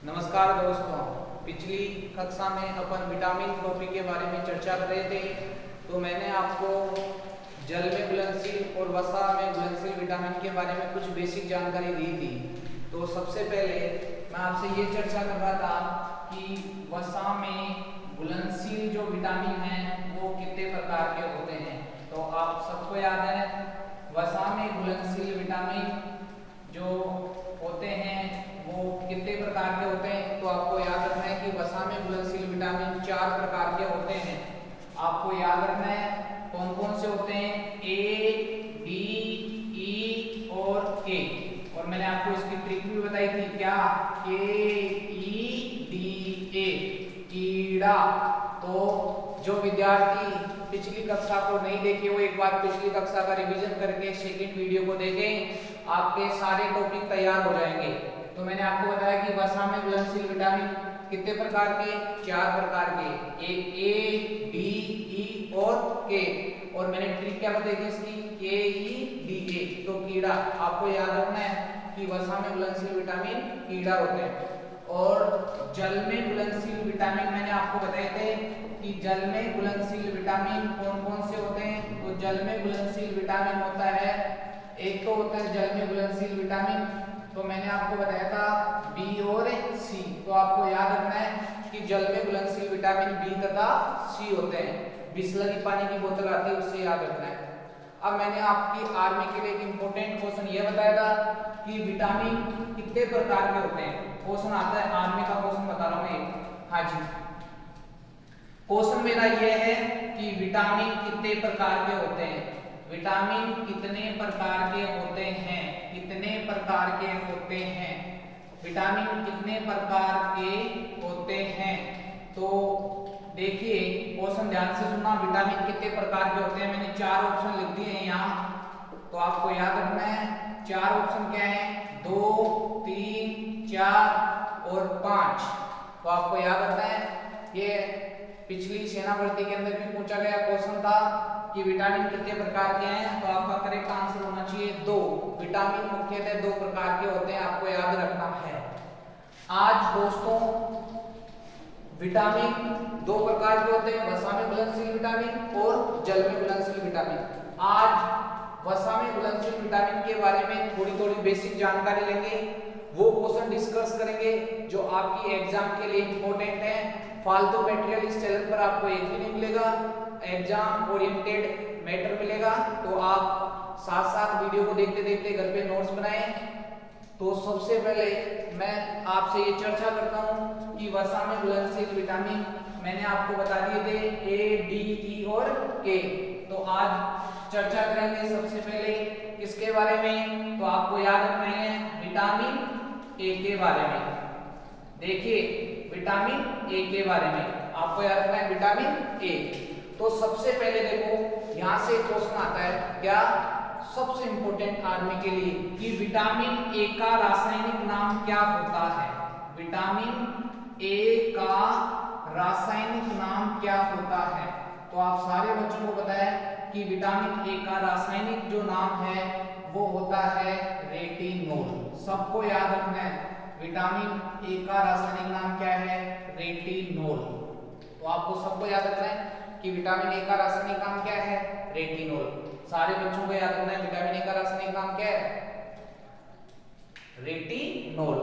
नमस्कार दोस्तों, पिछली कक्षा में अपन विटामिन टॉपिक के बारे में चर्चा कर रहे थे। तो मैंने आपको जल में घुलनशील और वसा में घुलनशील विटामिन के बारे में कुछ बेसिक जानकारी दी थी। तो सबसे पहले मैं आपसे ये चर्चा कर रहा था कि वसा में घुलनशील जो विटामिन हैं वो कितने प्रकार के होते हैं। तो आप सबको याद है, वसा में घुलनशील विटामिन जो होते हैं वो कितने प्रकार के होते हैं। तो आपको याद रखना है कि वसा में घुलनशील विटामिन 4 प्रकार के होते हैं। आपको याद रखना है कौन कौन से होते हैं, ए, डी, ई और के। और मैंने आपको इसकी ट्रिक भी बताई थी, क्या, के, ई, डी, ए, कीड़ा। तो जो विद्यार्थी पिछली कक्षा को नहीं देखे वो एक बार पिछली कक्षा का रिवीजन करके सेकंड वीडियो को देखें, आपके सारे टॉपिक तैयार हो जाएंगे। तो मैंने आपको बताया कि वसा में घुलनशील विटामिन कितने प्रकार के, 4 प्रकार के, एक ए, डी, ई और के। और मैंने ट्रिक क्या बताई थी इसकी, के, ई, डी, ए। तो कीड़ा, आपको याद रखना है कि वसा में घुलनशील विटामिन कीड़ा होते हैं। और जल में घुलनशील विटामिन मैंने आपको बताए थे कि जल में घुलनशील विटामिन कौन कौन से होते हैं। तो जल में घुलनशील विटामिन होता है, एक तो होता है जल में घुलनशील विटामिन, तो मैंने आपको बताया था बी और सी। तो आपको याद रखना है कि जल में घुलनशील विटामिन बी तथा सी होते हैं। बिसलरी पानी की बोतल आती है, उससे याद रखना है। अब मैंने आपकी आर्मी के लिए एक इंपॉर्टेंट क्वेश्चन ये बताया था कि विटामिन कितने प्रकार के होते हैं। क्वेश्चन आता है, आर्मी का क्वेश्चन बता रहा हूं एक। हाँ जी, क्वेश्चन मेरा ये है कि विटामिन कितने प्रकार के होते हैं। विटामिन कितने प्रकार के होते हैं, कितने प्रकार के होते हैं, विटामिन कितने प्रकार के होते हैं। तो देखिए क्वेश्चन ध्यान से सुनना, विटामिन कितने प्रकार के होते हैं। मैंने 4 ऑप्शन लिख दिए हैं यहाँ, तो आपको याद रखना है 4 ऑप्शन क्या है, 2, 3, 4 और 5। तो आपको याद रखना है, ये पिछली सेना भर्ती के अंदर भी पूछा गया क्वेश्चन था कि विटामिन कितने प्रकार के हैं। तो आपका करेक्ट आंसर होना चाहिए 2। विटामिन मुख्यतः 2 प्रकार के होते हैं, आपको याद रखना है। आज दोस्तों विटामिन 2 प्रकार के होते हैं, वसा में घुलनशील विटामिन और जल में घुलनशील विटामिन। आज वसा में घुलनशील विटामिन के बारे में थोड़ी थोड़ी बेसिक जानकारी लेंगे, वो क्वेश्चन डिस्कस करेंगे जो आपकी एग्जाम के लिए इंपॉर्टेंट है। फालतू मटेरियल इस चैनल पर आपको एक भी नहीं मिलेगा, एग्जाम ओरिएंटेड मैटर मिलेगा। तो आप साथ साथ वीडियो को देखते देखते घर पे नोट्स बनाएं। तो सबसे पहले मैं आपसे ये चर्चा करता हूँ कि वसा में घुलनशील विटामिन मैंने आपको बता दिए थे ए, डी, ई और के। तो आज चर्चा करेंगे सबसे पहले किसके बारे में। तो आपको याद रखना है विटामिन ए के बारे में। देखिए विटामिन ए के बारे में आपको याद रखना है विटामिन ए। तो सबसे पहले देखो यहाँ से क्वेश्चन आता है, क्या, सबसे इंपॉर्टेंट आर्मी के लिए, कि विटामिन ए का रासायनिक नाम क्या होता है। विटामिन ए का रासायनिक नाम क्या होता है। तो आप सारे बच्चों को पता है कि विटामिन ए का रासायनिक जो नाम है वो होता है रेटिनोल। सबको याद रखना है विटामिन ए का रासायनिक नाम क्या है, रेटिनोल। तो आपको सबको याद रखना है कि विटामिन ए का रासायनिक नाम क्या है, रेटिनोल। सारे बच्चों को याद रखना है विटामिन ए का रासायनिक नाम क्या है, रेटिनोल।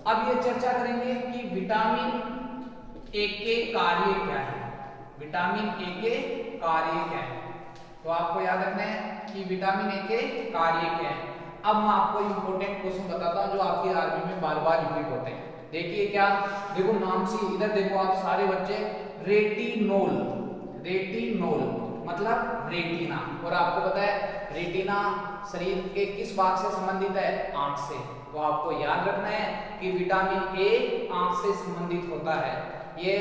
अब ये चर्चा करेंगे कि विटामिन ए के कार्य क्या है। विटामिन ए के कार्य क्या है। तो आपको याद रखना है कि विटामिन ए के कार्य क्या है। अब मैं आपको इंपॉर्टेंट क्वेश्चन बताता हूं जो आपकी आर्मी में बार बार रिपीट होते हैं। देखिए क्या, देखो नाम से इधर देखो आप सारे बच्चे, रेटिनोल। रेटिनोल मतलब रेटिना। और आपको पता है रेटिना शरीर के किस भाग से संबंधित है, आंख से। तो आपको याद रखना है कि विटामिन ए आंख से संबंधित होता है। ये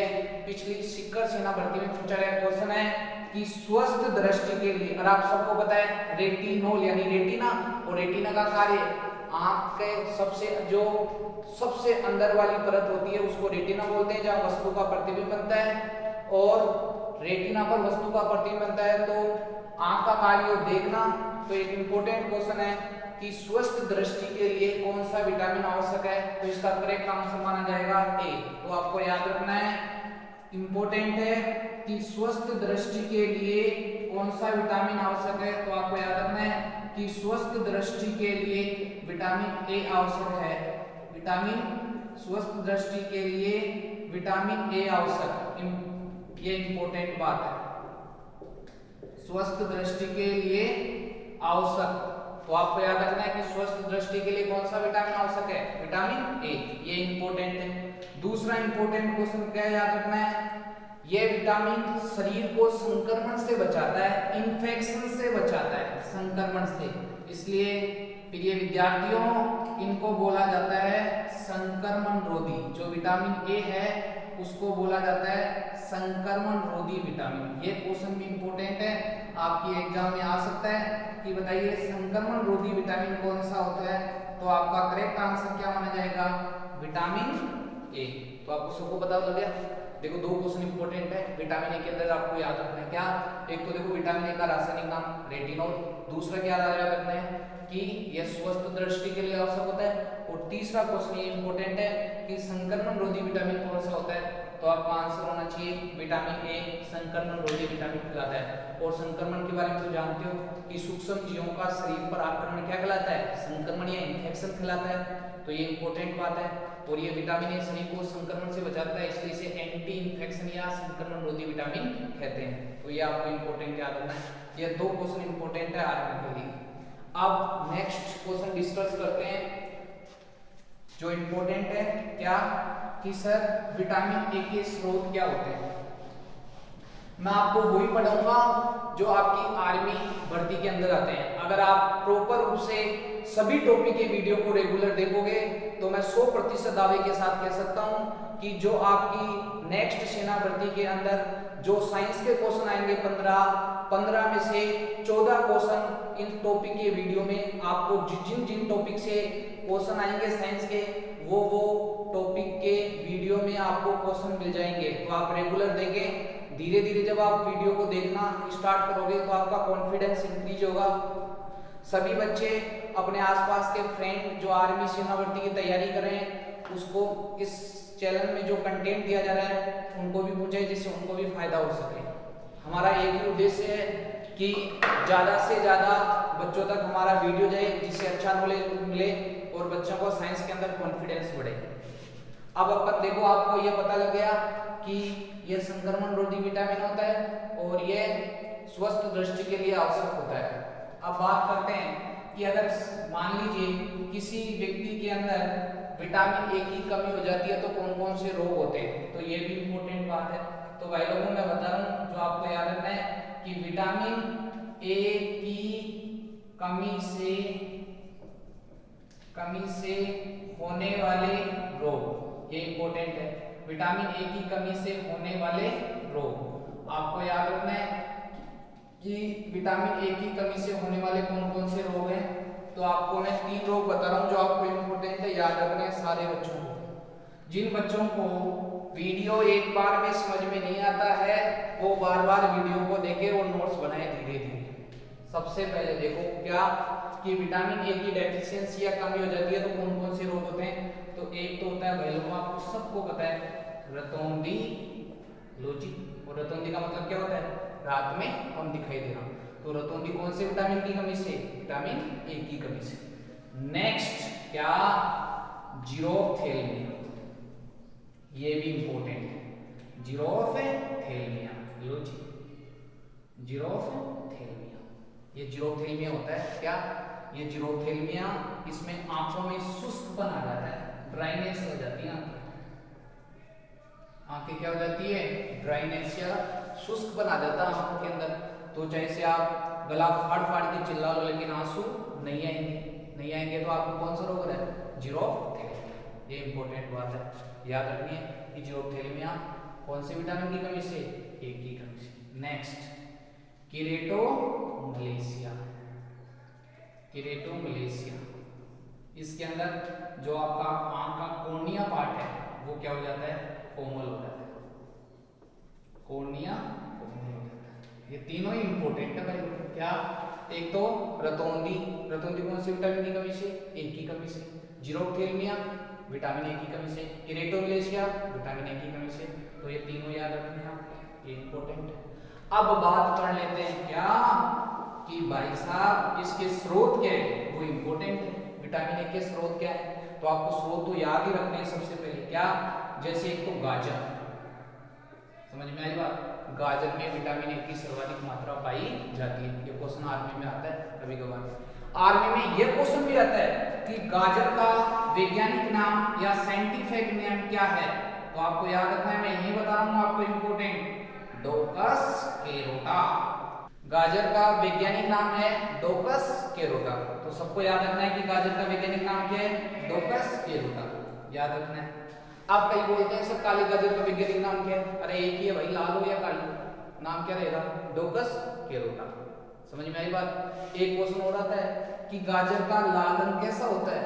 पिछली शिखर सेना भर्ती में पूछा गया क्वेश्चन है कि स्वस्थ दृष्टि के लिए, और आप सबको पता है रेटिनोल यानी रेटिना, और रेटिना का कार्य आंख के सबसे अंदर वाली परत होती है उसको रेटिना बोलते हैं, जहां वस्तु का प्रतिबिंब बनता है। और रेटिना पर वस्तु का प्रतिबिंब बनता है, तो आंख का कार्य देखना। तो एक इंपॉर्टेंट क्वेश्चन है कि स्वस्थ दृष्टि के लिए कौन सा विटामिन आवश्यक है, तो इसका करेक्ट आंसर माना जाएगा ए। तो आपको याद रखना है, इंपॉर्टेंट है कि स्वस्थ दृष्टि के लिए कौन सा विटामिन आवश्यक है, तो आपको याद रखना है कि स्वस्थ दृष्टि के लिए विटामिन ए आवश्यक है। विटामिन स्वस्थ दृष्टि के लिए विटामिन ए आवश्यक, ये इंपॉर्टेंट बात है। स्वस्थ दृष्टि के लिए आवश्यक, तो आपको याद रखना है कि स्वस्थ दृष्टि के लिए कौन सा विटामिन आवश्यक है, विटामिन ए, ये इंपॉर्टेंट है। दूसरा इंपॉर्टेंट क्वेश्चन क्या याद रखना है, यह विटामिन शरीर को संक्रमण से बचाता है, इन्फेक्शन से बचाता है, संक्रमण से। इसलिए प्रिय विद्यार्थियों, इनको बोला जाता है संक्रमण रोधी। जो विटामिन ए है उसको बोला जाता है संक्रमण रोधी विटामिन। ये क्वेश्चन भी इंपॉर्टेंट है, आपकी एग्जाम में आ सकता है कि बताइए संक्रमण रोधी विटामिन कौन सा होता है, तो आपका करेक्ट आंसर क्या माना जाएगा, विटामिन ए। तो आपको सबको पता लग गया। देखो दो क्वेश्चन इंपॉर्टेंट है विटामिन ए के अंदर, आपको याद रखना है क्या, एक तो देखो विटामिन ए का रासायनिक नाम रेटिनॉल, दूसरा क्या याद रखना है कि यह स्वस्थ दृष्टि के लिए आवश्यक होता है, और तीसरा क्वेश्चन ये इंपॉर्टेंट है कि संक्रमण रोधी विटामिन कौन सा होता है, तो आपका आंसर होना चाहिए विटामिन ए संक्रमण रोधी विटामिन कहलाता है। और संक्रमण के बारे में तो जानते हो कि सूक्ष्म जीवों का शरीर पर आक्रमण क्या कहलाता है, संक्रमण या इन्फेक्शन कहलाता है, तो ये इंपॉर्टेंट बात है। और ये विटामिन ए शरीर को संक्रमण से बचाता है, इसलिए इसे एंटी इन्फेक्शन या संक्रमण रोधी विटामिन कहते हैं। तो ये आपको इंपॉर्टेंट याद रखना है। ये दो क्वेश्चन इंपॉर्टेंट है आर्मी के लिए। अब नेक्स्ट क्वेश्चन डिस्कस करते हैं जो इंपॉर्टेंट है क्या, कि सर विटामिन ए के स्रोत क्या होते हैं। मैं आपको वही पढ़ाऊंगा जो आपकी आर्मी भर्ती के अंदर आते हैं। अगर आप प्रॉपर रूप से सभी टॉपिक के वीडियो को रेगुलर देखोगे तो मैं 100% दावे के साथ कह सकता हूं कि जो आपकी नेक्स्ट सेना भर्ती के अंदर जो साइंस के क्वेश्चन आएंगे 15 में से 14 क्वेश्चन इन टॉपिक के वीडियो में आपको जिन टॉपिक से क्वेश्चन आएंगे साइंस के, वो टॉपिक के वीडियो में आपको क्वेश्चन मिल जाएंगे। तो आप रेगुलर देखें, धीरे धीरे जब आप वीडियो को देखना स्टार्ट करोगे तो आपका कॉन्फिडेंस इंक्रीज होगा। सभी बच्चे अपने आसपास के फ्रेंड जो आर्मी सेना भर्ती की तैयारी कर रहे हैं उसको इस चैनल में जो कंटेंट दिया जा रहा है उनको भी पूछे, जिससे उनको भी फायदा हो सके। हमारा एक ही उद्देश्य है कि ज़्यादा से ज़्यादा बच्चों तक हमारा वीडियो जाए, जिससे अच्छा नॉलेज मिले और बच्चों को साइंस के अंदर कॉन्फिडेंस बढ़े। अब अपन देखो, आपको ये पता लग गया कि यह संक्रमण रोधी विटामिन होता है और यह स्वस्थ दृष्टि के लिए आवश्यक होता है। अब बात करते हैं कि अगर मान लीजिए किसी व्यक्ति के अंदर विटामिन ए की कमी हो जाती है तो कौन कौन से रोग होते हैं, तो ये भी इंपॉर्टेंट बात है। तो भाई लोगों मैं बता रहा हूँ जो आपको याद रखना है कि विटामिन ए की कमी से होने वाले रोग, ये इंपॉर्टेंट है। विटामिन ए की कमी से होने वाले रोग आपको याद रखना है कि विटामिन ए की कमी से होने वाले कौन कौन से रोग हैं। तो आपको मैं 3 रोग बता रहा हूं जो आपको इंपॉर्टेंट है, याद रखना है सारे बच्चों को। जिन बच्चों को वीडियो एक बार में समझ में नहीं आता है वो बार बार वीडियो को देखे और नोट्स बनाए धीरे धीरे। सबसे पहले देखो क्या कि विटामिन ए की डेफिशिएंसी या कमी हो जाती है तो कौन कौन से रोग होते हैं। तो एक तो होता है भाई लोगों आपको सबको पता है रतौंधी लोजी, और रतौंधी का मतलब क्या होता है, रात में कम दिखाई देना। तो रतौंधी कौन से विटामिन की कमी से, विटामिन ए की कमी से। नेक्स्ट क्या, जीरोफ्थैल्मिया, ये भी इंपॉर्टेंट है। जीरोफ्थैल्मिया, लो जी, जीरोफ्थैल्मिया, ये जीरोफ्थैल्मिया होता है क्या, ये जीरोफ्थैल्मिया, इसमें आंखों में शुष्कपन आ जाता है, ड्राइनेस हो जाती है आंखें क्या हो जाती है, ड्राइनेस या शुष्क बना जाता है आंखों के अंदर। तो जैसे आप गला फाड़ फाड़ के चिल्ला लो लेकिन आंसू नहीं आएंगे तो आपको कौन सा रोग है, जीरोफ्थैल्मिया। ये इंपॉर्टेंट बात है, याद रखनी है कि जीरोफ्थैल्मिया कौन से विटामिन की कमी से, ए की कमी से। नेक्स्ट कीरेटोमलेशिया, कीरेटोमलेशिया, इसके अंदर जो आपका आंख का कॉर्निया पार्ट है वो क्या हो जाता है, कोमल हो जाता है, कॉर्निया कोमल हो जाता है। ये तीनों ही इंपॉर्टेंट है भाई। क्या? एक तो रतौंधी, रतौंधी कौन सी विटामिन की कमी से? ए की कमी से। जीरोथेल्मिया विटामिन ए की कमी से। किरेटोमलेशिया विटामिन ए की कमी से। तो ये तीनों याद रखने हैं आपको, ये इंपॉर्टेंट है। अब बात कर लेते हैं क्या कि भाई साहब इसके स्रोत क्या है, वो इंपॉर्टेंट है। विटामिन ए के स्रोत क्या है? तो आपको स्रोत तो याद ही रखने हैं सबसे पहले। क्या? जैसे एक तो गाजर, समझ में आई बात? गाजर में विटामिन ए की सर्वाधिक मात्रा पाई जाती है। ये क्वेश्चन आर्मी में आता है कभी कभार। आर्मी में ये क्वेश्चन भी आता है कि गाजर का वैज्ञानिक नाम या साइंटिफिक नेम क्या है? तो आपको याद रखना है, मैं यही बता रहा हूँ आपको इंपॉर्टेंट, डोकस कैरोटा। गाजर का वैज्ञानिक नाम है डोकस कैरोटा। तो सबको याद रखना है कि गाजर का वैज्ञानिक नाम क्या है? डोकस कैरोटा, याद रखना है। आप कई बोलते हैं सर काली गाजर का वैज्ञानिक नाम क्या है? अरे एक ही है भाई, लाल हो या काली, नाम क्या रहेगा? डोकस कैरोटा। समझ में आई बात? एक क्वेश्चन और आता है कि गाजर का लाल रंग कैसा होता है?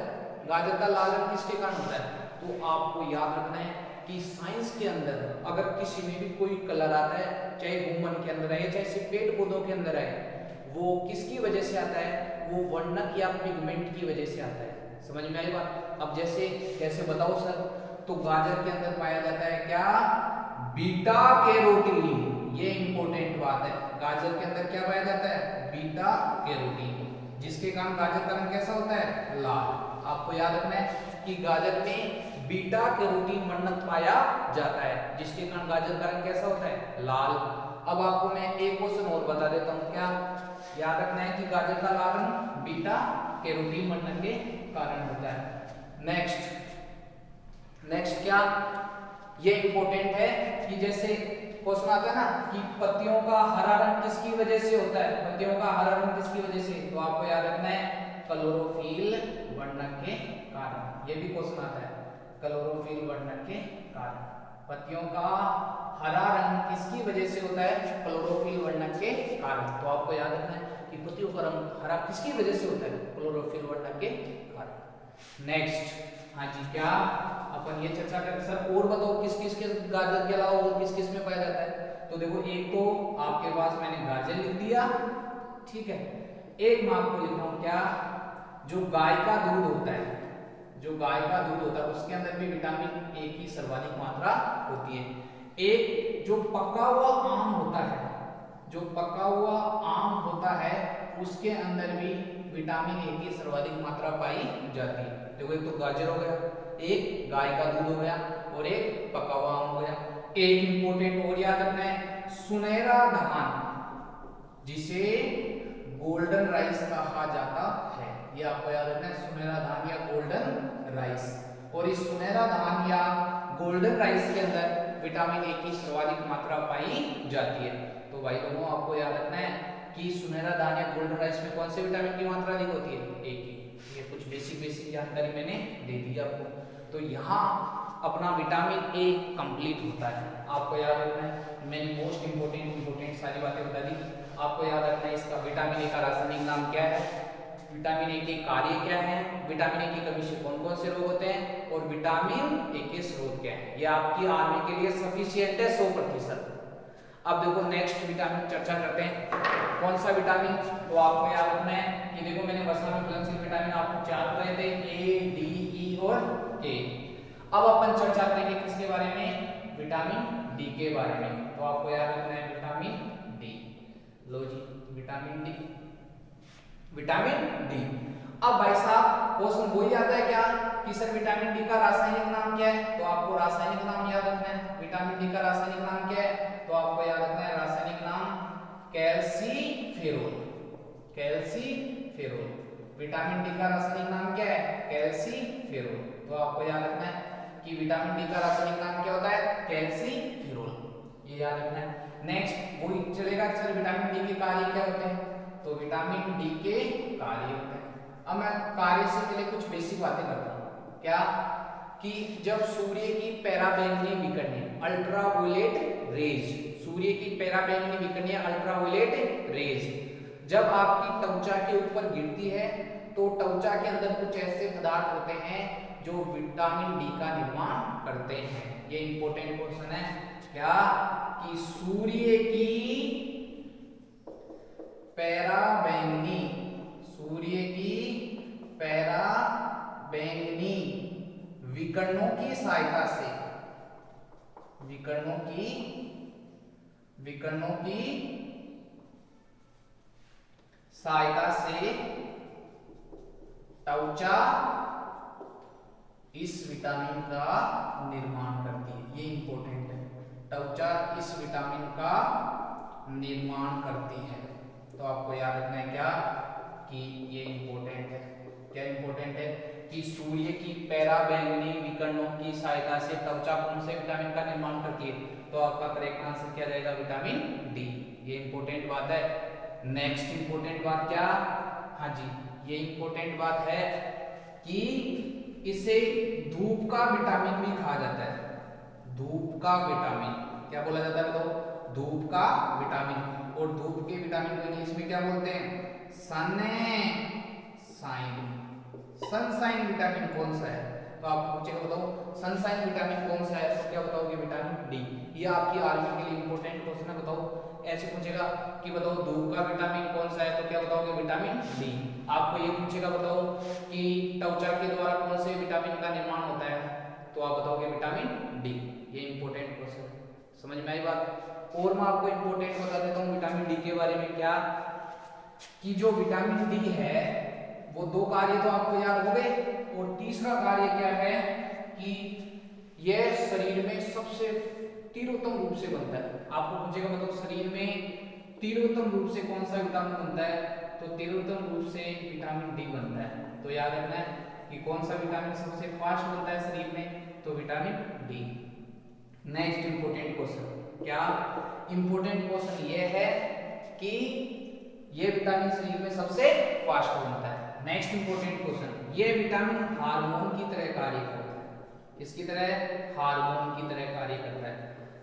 गाजर का लाल रंग किसके कारण होता है? तो आपको याद रखना है कि साइंस के अंदर अगर किसी में भी कोई कलर आता है, चाहे ह्यूमन के अंदर है चाहे पेड़ पौधों के अंदर है, वो किसकी वजह से आता है? वो वर्णक या पिगमेंट की वजह से आता है। समझ में आई बात? अब जैसे कैसे बताओ सर? तो गाजर के अंदर पाया जाता है क्या? Beta carotene. ये इंपॉर्टेंट बात है। गाजर के अंदर क्या पाया जाता है? बीटा कैरोटीन, जिसके कारण गाजर का रंग कैसा होता है? लाल। आपको याद रखना है कि गाजर में बीटा कैरोटीन वर्णक पाया जाता है, जिसके कारण गाजर का रंग कैसा होता है? लाल। अब आपको मैं एक क्वेश्चन और बता देता हूँ। क्या याद रखना है कि गाजर का लाल रंग बीटा कैरोटीन वर्णक के कारण होता है। नेक्स्ट क्या? ये इंपॉर्टेंट है कि जैसे क्वेश्चन आता है ना कि पत्तियों का हरा रंग किसकी वजह से होता है? पत्तियों का हरा रंग किसकी वजह से? तो आपको याद रखना है क्लोरोफिल वर्णक के कारण। ये भी क्वेश्चन आता है, क्लोरोफिल वर्णक के कारण। पत्तियों का हरा रंग किसकी वजह से होता है? क्लोरोफिल वर्णक के कारण। तो आपको याद रखना है कि पत्तियों का रंग हरा किसकी वजह से होता है? क्लोरोफिल वर्णक के कारण। नेक्स्ट, हाँ जी, क्या अपन ये चर्चा करें सर? और बताओ किस किस के गाजर के अलावा और किस किस में पाया जाता है? तो देखो, एक तो आपके पास मैंने गाजर लिख दिया, ठीक है। एक मैं आपको लिख रहा हूं क्या? जो गाय का दूध होता है, जो गाय का दूध होता है उसके अंदर भी विटामिन ए की सर्वाधिक मात्रा होती है। एक जो पका हुआ आम होता है, जो पका हुआ आम होता है उसके अंदर भी विटामिन ए की सर्वाधिक मात्रा पाई जाती है। देखो, एक तो गाजर हो गया, एक गाय का दूध हो गया और एक पका हुआ आम हो गया। एक इंपॉर्टेंट और याद रखना है, सुनहरा धान, जिसे गोल्डन राइस कहा जाता है। ये आपको याद रखना है, सुनहरा धान या गोल्डन राइस। और इस सुनहरा धान या गोल्डन राइस के अंदर विटामिन ए की सर्वाधिक मात्रा पाई जाती है। तो भाई लोगों, आपको याद रखना है कि सुनहरा धान या गोल्डन राइस में कौन से विटामिन की मात्रा अधिक होती है? ए की। ये कुछ बेसिक जानकारी मैंने दे दी आपको। तो यहाँ अपना विटामिन ए कंप्लीट होता है। आपको याद रखना है, मैंने मोस्ट इंपोर्टेंट सारी बातें बता दी। आपको याद रखना है इसका विटामिन ए का रासायनिक नाम क्या है, विटामिन ए के कार्य क्या है, विटामिन ए की कमी से कौन कौन से रोग होते हैं, और विटामिन ए के स्रोत क्या है। ये आपकी आर्मी के लिए सफिशिएंट है 100%। अब देखो, नेक्स्ट विटामिन चर्चा करते हैं। कौन सा विटामिन? तो आपको याद रखना है कि देखो, मैंने वसा में घुलनशील विटामिन आपको 4 बताए थे, ए, डी, ई और के। अब अपन चर्चा करेंगे किसके बारे में? विटामिन डी के बारे में। तो आपको याद रखना है विटामिन डी। लो जी, विटामिन डी, विटामिन डी। अब भाई साहब क्वेश्चन वही आता है क्या कि सर विटामिन डी का रासायनिक नाम क्या है? तो आपको रासायनिक नाम याद रखना है। विटामिन डी का रासायनिक नाम क्या है? तो आपको याद रखना है रासायनिक नाम कैल्सीफेरोल। कैल्सीफेरोल। विटामिन डी का रासायनिक नाम क्या है? कैल्सीफेरोल। तो आपको याद रखना है कि विटामिन डी का रासायनिक नाम क्या होता है? कैल्सीफेरोल। ये याद रखना है। नेक्स्ट वही चलेगा सर, विटामिन डी के कार्य क्या होते हैं? तो विटामिन डी के कार्य होते हैं। अब मैं कार्य से पहले कुछ बेसिक बातें करता हूँ। क्या? कि जब सूर्य की पराबैंगनी विकिरण अल्ट्रावायलेट रेज, सूर्य की पराबैंगनी विकिरण अल्ट्रावायलेट रेज जब आपकी त्वचा के ऊपर गिरती है, तो त्वचा के अंदर कुछ ऐसे पदार्थ होते हैं जो विटामिन डी का निर्माण करते हैं। ये इंपॉर्टेंट क्वेश्चन है। क्या? कि सूर्य की पैराबैंगनी, सूर्य की पैराबैंगनी विकिरणों की सहायता से, विकिरणों की सहायता से त्वचा इस विटामिन का निर्माण करती है। ये इंपॉर्टेंट है, त्वचा इस विटामिन का निर्माण करती है। तो आपको याद रखना है क्या कि ये इंपॉर्टेंट है। क्या इंपॉर्टेंट है कि सूर्य की पैराबैंगनी विकिरणों की सहायता से त्वचा कौन से विटामिन का निर्माण करती है? तो आपका करेक्ट आंसर क्या रहेगा? Vitamin D. ये इंपॉर्टेंट बात है। नेक्स्ट इंपॉर्टेंट बात क्या? हाँ जी, ये इंपॉर्टेंट बात है कि इसे धूप का विटामिन भी कहा जाता है। धूप का विटामिन क्या बोला जाता है? बताओ, धूप का विटामिन। और धूप के विटामिन को इंग्लिश में क्या बोलते हैं? सनशाइन विटामिन कौन सा है? तो आपको पूछेगा बताओ सनशाइन विटामिन कौन सा है, तो क्या बताओगे? Vitamin D. ये आपकी आर्मी के लिए इंपॉर्टेंट क्वेश्चन है। बताओ, ऐसे पूछेगा कि बताओ धूप का विटामिन कौन सा है, तो क्या बताओगे? Vitamin D. आपको ये पूछेगा बताओ कि त्वचा के द्वारा कौन से विटामिन का निर्माण होता है, तो आप बताओगे विटामिन डी। ये इंपॉर्टेंट क्वेश्चन, समझ में आई बात? और मैं आपको इंपॉर्टेंट बता देता हूँ विटामिन डी के बारे में। क्या कि जो विटामिन डी है वो दो कार्य तो आपको याद हो गए, और तीसरा कार्य क्या है कि यह शरीर में सबसे तीव्रतम रूप से बनता है। आपको पूछेगा मतलब शरीर में तीव्रतम रूप से कौन सा विटामिन बनता है, तो तीव्रतम रूप से विटामिन डी बनता है। तो याद रखना है कि कौन सा विटामिन सबसे फास्ट बनता है शरीर में, तो vitamin D. Next important question, क्या इंपॉर्टेंट क्वेश्चन ये है कि ये विटामिन शरीर में सबसे फास्ट बनता है। नेक्स्ट इंपॉर्टेंट क्वेश्चन, ये विटामिन हार्मोन की तरह कार्य करता है। इसकी तरह हार्मोन की तरह कार्य करता है।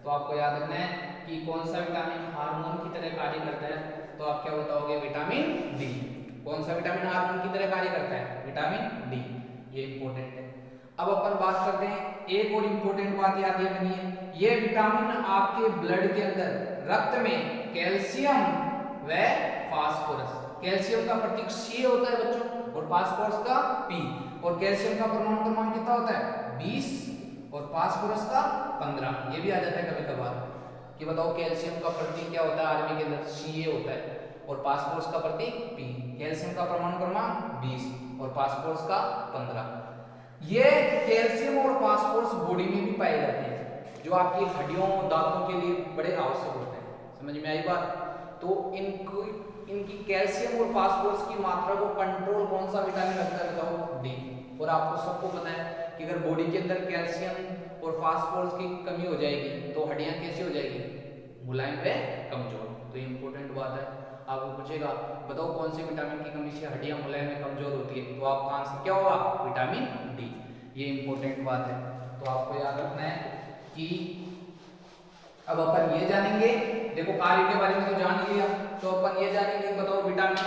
तो आपको याद रखना है कि कौन सा विटामिन हार्मोन की तरह कार्य करता है, तो आप क्या बताओगे? Vitamin D. कौन सा विटामिन हार्मोन की तरह कार्य करता है? Vitamin D. ये इंपॉर्टेंट है। अब अपन बात करते हैं, एक और इंपॉर्टेंट बात याद रखनी है, ये विटामिन आपके ब्लड के अंदर रक्त में कैल्शियम व फास्फोरस, कैल्शियम का प्रतीक सी होता है बच्चों, और फास्फोरस का पी। और कैल्शियम का परमाणु क्रमांक कितना होता है? 20, और फास्फोरस का 15। ये भी आ जाता है कभी कभार कि बताओ कैल्शियम का प्रतीक क्या होता है आर्मी के अंदर? सी होता है, और फास्फोरस का प्रतीक पी। कैल्शियम का परमाणु क्रमांक 20 और फास्फोरस का 15। ये कैल्शियम और फास्फोरस बॉडी में भी पाए जाते हैं, जो आपकी हड्डियों दांतों के लिए बड़े आवश्यक होते हैं। समझ में आई बात? तो इनकी कैल्शियम और फास्फोरस की मात्रा को कंट्रोल कौन सा विटामिन रखता है? बताओ, डी। और आपको सबको पता है कि अगर बॉडी के अंदर कैल्शियम और फास्फोरस की कमी हो जाएगी तो हड्डियां कैसी हो जाएगी? मुलायम व कमजोर। तो इंपॉर्टेंट बात है। आपको पूछेगा बताओ कौन से विटामिन की कमी से हड्डियां मुलायम व कमजोर होती है, तो आपका आंसर क्या होगा? Vitamin D. ये इंपॉर्टेंट बात है। तो आपको याद रखना है कि अब अपन ये जानेंगे, देखो कार्य के बारे में तो जान लिया, तो अपन ये जानेंगे बताओ विटामिन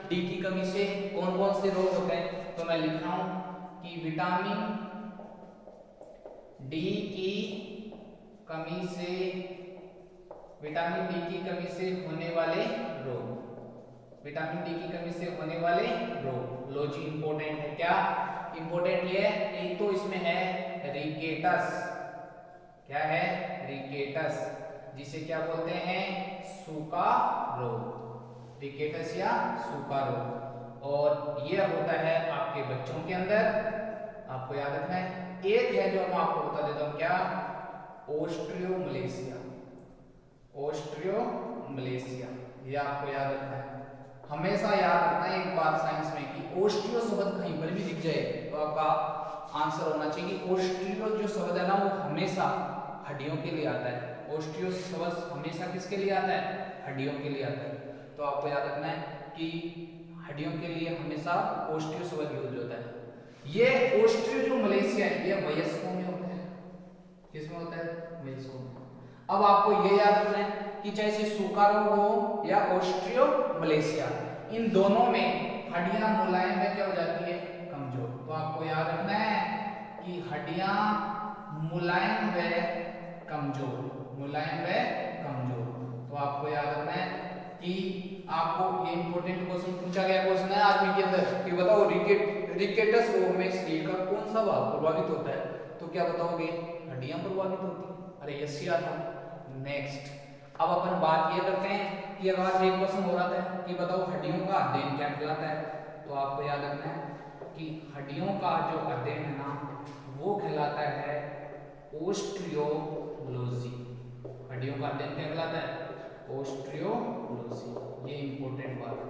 डी की कमी से कौन कौन से रोग होते हैं। तो मैं लिख रहा हूं कि विटामिन डी की कमी से, विटामिन डी की कमी से होने वाले रोग, विटामिन डी की कमी से होने वाले रोग। लो जी, इंपॉर्टेंट है। क्या इंपॉर्टेंट? ये एक तो इसमें है रिकेटस। क्या है? रिकेटस, जिसे क्या बोलते हैं? सूखा रोग, रिकेटस या सूखा रोग। और ये होता है आपके बच्चों के अंदर, आपको याद रखना है। एक है जो मैं आपको बता देता हूं, क्या? ओस्ट्रियोमलेशिया। ओस्ट्रियोमलेशिया, ये आपको याद रखना है। हमेशा याद रखना है एक बात साइंस में कि ओस्ट्रियो शब्द कहीं पर भी दिख जाए तो आपका आंसर होना चाहिए कि ओस्ट्रियो जो शब्द है ना वो हमेशा हड्डियों के लिए आता है। ओस्टियो शब्द हमेशा किसके लिए आता है? हड्डियों के लिए आता है। तो आपको याद रखना है कि हड्डियों के लिए हमेशा ओस्टियो शब्द यूज होता है। ये ओस्टियो जो मलेशिया है ये वयस्कों में होता है। किसमें होता है? वयस्कों में। अब आपको ये याद रखना है कि चाहे से सूखा रोग हो या ओस्टियो मलेशिया, इन दोनों में हड्डियां मुलायम में क्या हो जाती है? कमजोर। तो आपको याद रखना है कि हड्डियां मुलायम व कमजोर, मुलायम व कमजोर। तो आपको याद रखना है कि आपको ये इंपॉर्टेंट क्वेश्चन पूछा गया क्वेश्चन है आर्मी के अंदर कि बताओ रिकेटस रोग में शरीर का कौन सा भाग प्रभावित होता है, तो क्या बताओगे? हड्डियां प्रभावित होती हैं। अरे यस यार था। नेक्स्ट अब अपन बात ये करते हैं कि अगर आज एक क्वेश्चन हो रहा था कि बताओ हड्डियों का अध्ययन क्या कहलाता है, तो आपको याद रखना है कि हड्डियों का जो अध्ययन है ना वो कहलाता है ऑस्टियोलॉजी। हड्डियों का अध्ययन क्या कहलाता है? ऑस्टियोलॉजी। ये इंपॉर्टेंट बात है,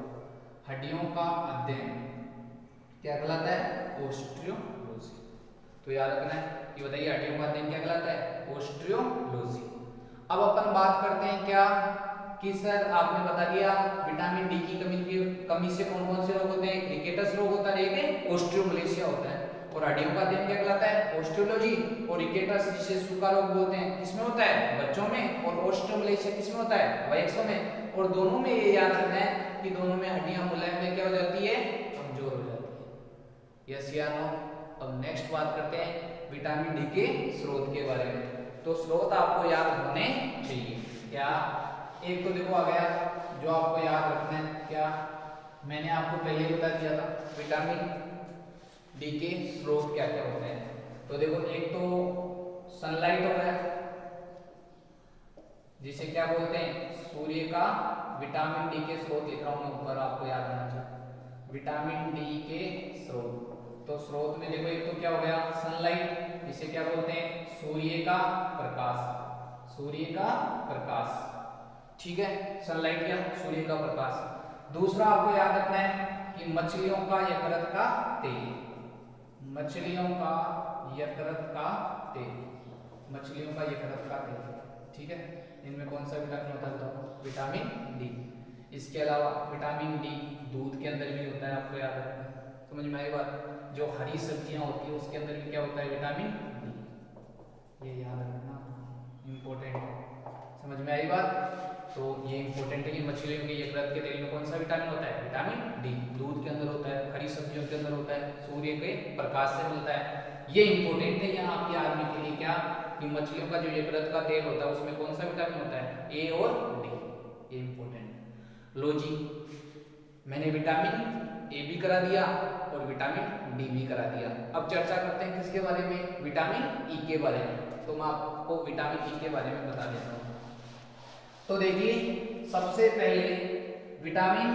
हड्डियों का अध्ययन क्या कहलाता है? ऑस्टियोलॉजी। तो याद रखना है कि बताइए हड्डियों का अध्ययन क्या कहलाता है? ऑस्टियोलॉजी। अब अपन बात करते हैं क्या कि सर आपने बता दिया विटामिन डी की कमी से कौन कौन से रोग होते हैं? रिकेटस रोग होता है, एक ऑस्टियोमलेशिया होता है। और हड्डियों का अध्ययन क्या कहलाता है? ऑस्टियोलॉजी। और रिकेटस जिसे सूखा रोग बोलते हैं किसमें होता है? बच्चों में। और ऑस्टियोमलेशिया किसमें होता है? वयस्कों में। और दोनों में ये याद रखना है कि दोनों में हड्डियां मुलायम में क्या हो जाती है? कमजोर हो जाती है। यस या नो? अब नेक्स्ट बात करते हैं विटामिन डी के स्रोत के बारे में। तो स्रोत आपको याद होने चाहिए। क्या? एक तो देखो आ गया जो आपको याद रखना है, क्या मैंने आपको पहले ही बता दिया था विटामिन डी के स्रोत क्या क्या होते हैं। तो देखो एक तो सनलाइट हो गया जिसे क्या बोलते हैं? सूर्य का। विटामिन डी के स्रोत लिख रहा हूं मैं ऊपर, आपको याद रहना चाहिए विटामिन डी के स्रोत। तो स्रोत में देखो एक तो क्या हो गया? सनलाइट, जिसे क्या बोलते हैं? सूर्य का प्रकाश। सूर्य का प्रकाश, ठीक है, सनलाइट या सूर्य का प्रकाश। दूसरा आपको याद रखना है कि मछलियों का यकृत का तेल। मछलियों का यकृत का तेल। मछलियों का यकृत का तेल, ठीक है। इनमें कौन सा विटामिन होता है? Vitamin D. इसके अलावा विटामिन डी दूध के अंदर भी होता है, आपको याद रखना है। समझ में आई बात? जो हरी सब्जियां होती है उसके अंदर भी क्या होता है? Vitamin D. ये याद रखना इंपॉर्टेंट है। समझ में आई बात? तो ये इंपॉर्टेंट है कि मछलियों के यकृत के तेल में कौन सा विटामिन होता है? Vitamin D. दूध के अंदर होता है, हरी सब्जियों के अंदर होता है, सूर्य के प्रकाश से मिलता है। ये इंपॉर्टेंट है यहाँ आपकी आर्मी के लिए, क्या कि मछलियों का जो यकृत का तेल होता है उसमें कौन सा विटामिन होता है? ए और डी। ये इंपॉर्टेंट। लो जी, मैंने विटामिन ए भी करा दिया और विटामिन डी भी करा दिया। अब चर्चा करते हैं किसके बारे में? विटामिन ई के बारे में। तो मैं आपको विटामिन ई के बारे में बता देता हूँ। तो देखिए सबसे पहले विटामिन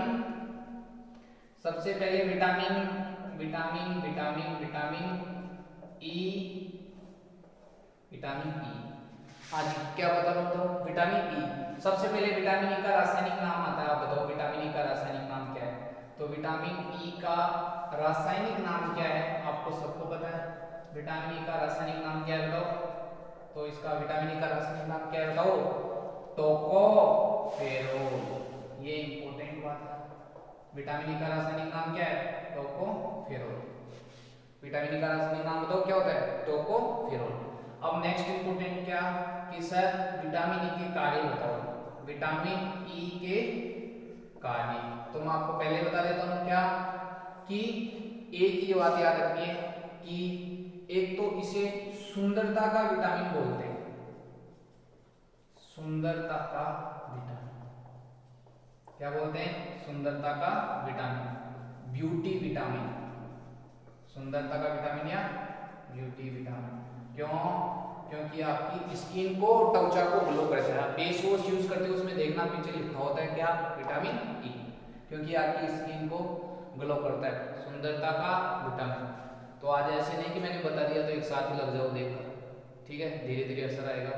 ई। आज क्या बता रहा हूँ? Vitamin E. सबसे पहले विटामिन ई का रासायनिक नाम आता है, आप बताओ विटामिन ई का रासायनिक नाम क्या है? तो विटामिन ई का रासायनिक नाम क्या है? आपको सबको पता है विटामिन ई का रासायनिक नाम क्या है, बताओ। तो इसका विटामिन ई का रासायनिक नाम क्या है, बताओ? टोकोफेरोल। ये इंपॉर्टेंट बात है। विटामिन ई का रासायनिक नाम क्या है? टोकोफेरोल। विटामिन ई का रासायनिक नाम बताओ क्या होता है? टोकोफेरोल। अब नेक्स्ट इंपॉर्टेंट क्या कि सर विटामिन ई के कार्य बताओ। विटामिन ई के कार्य तो मैं आपको पहले बता देता हूं क्या कि एक ही बात याद रखिए कि एक तो इसे सुंदरता का विटामिन बोलते हैं। सुंदरता का विटामिन क्या बोलते हैं? सुंदरता का विटामिन, ब्यूटी विटामिन। सुंदरता का विटामिन या ब्यूटी विटामिन। क्यों? क्योंकि आपकी स्किन को, त्वचा को ग्लो करता है। आप फेस वॉश यूज करते हो उसमें देखना पीछे लिखा होता है क्या? Vitamin E. क्योंकि आपकी स्किन को ग्लो करता है, सुंदरता का विटामिन। तो आज ऐसे नहीं कि मैंने बता दिया तो एक साथ ही लग जाओ देखकर, ठीक है, धीरे धीरे असर आएगा।